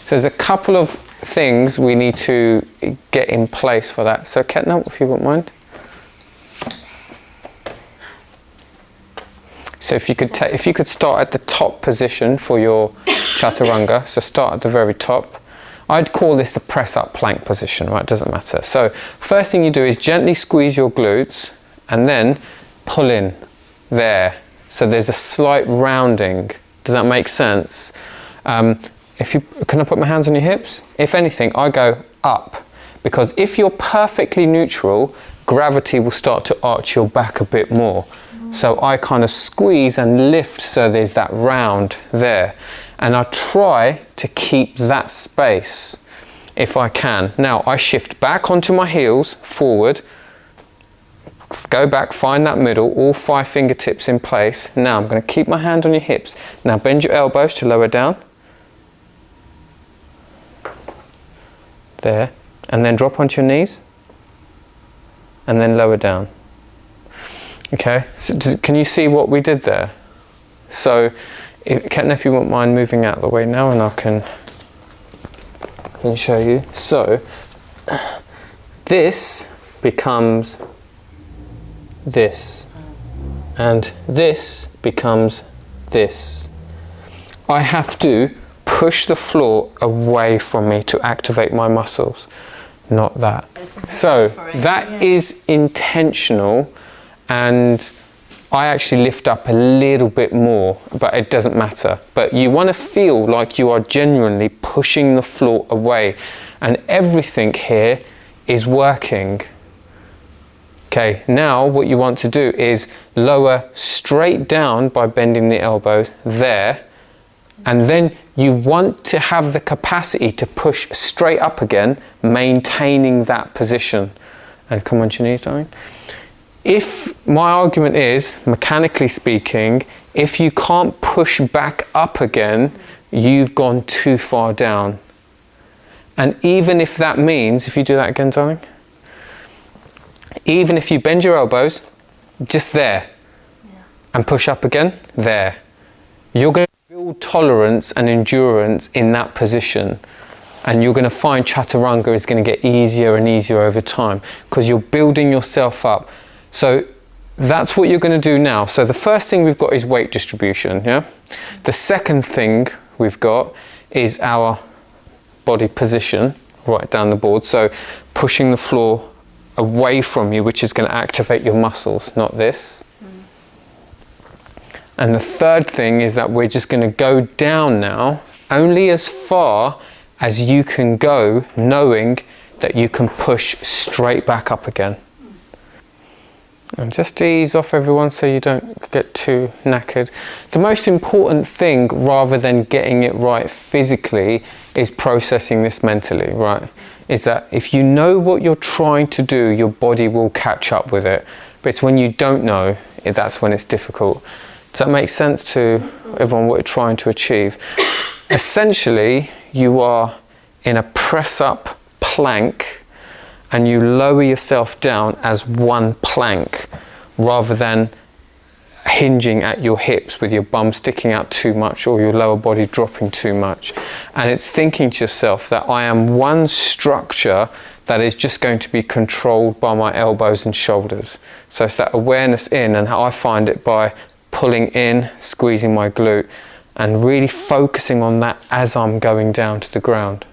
So there's a couple of things we need to get in place for that. So Ketna, if you wouldn't mind. So if you could start at the top position for your Chaturanga, so start at the very top. I'd call this the press up plank position, right? Doesn't matter. So first thing you do is gently squeeze your glutes and then pull in there. So there's a slight rounding. Does that make sense? Can I put my hands on your hips? If anything, I go up, because if you're perfectly neutral, gravity will start to arch your back a bit more. So I kind of squeeze and lift, so there's that round there. And I try to keep that space if I can. Now I shift back onto my heels, forward, go back, find that middle, all 5 fingertips in place. Now I'm going to keep my hand on your hips. Now bend your elbows to lower down. There. And then drop onto your knees. And then lower down. Okay, so can you see what we did there? So, Ketna, if you wouldn't mind moving out of the way now, and I can show you. So, this becomes this, and this becomes this. I have to push the floor away from me to activate my muscles, not that. So, that is intentional. And I actually lift up a little bit more, but it doesn't matter. But you want to feel like you are genuinely pushing the floor away, and everything here is working. Okay, now what you want to do is lower straight down by bending the elbows there, and then you want to have the capacity to push straight up again, maintaining that position. And come on to your knees, darling. If my argument is, mechanically speaking, if you can't push back up again, you've gone too far down. And even if that means, if you do that again, darling, even if you bend your elbows, just there, and push up again, there, you're going to build tolerance and endurance in that position. And you're going to find Chaturanga is going to get easier and easier over time, because you're building yourself up. So that's what you're going to do now. So the first thing we've got is weight distribution, yeah? The second thing we've got is our body position right down the board. So pushing the floor away from you, which is going to activate your muscles, not this. And the third thing is that we're just going to go down now, only as far as you can go, knowing that you can push straight back up again. And just ease off, everyone, so you don't get too knackered. The most important thing, rather than getting it right physically, is processing this mentally, right? Is that if you know what you're trying to do, your body will catch up with it. But it's when you don't know, that's when it's difficult. Does that make sense to everyone, what you're trying to achieve? Essentially, you are in a press-up plank, and you lower yourself down as one plank, rather than hinging at your hips with your bum sticking out too much or your lower body dropping too much. And it's thinking to yourself that I am one structure that is just going to be controlled by my elbows and shoulders. So it's that awareness in, and how I find it by pulling in, squeezing my glute, and really focusing on that as I'm going down to the ground.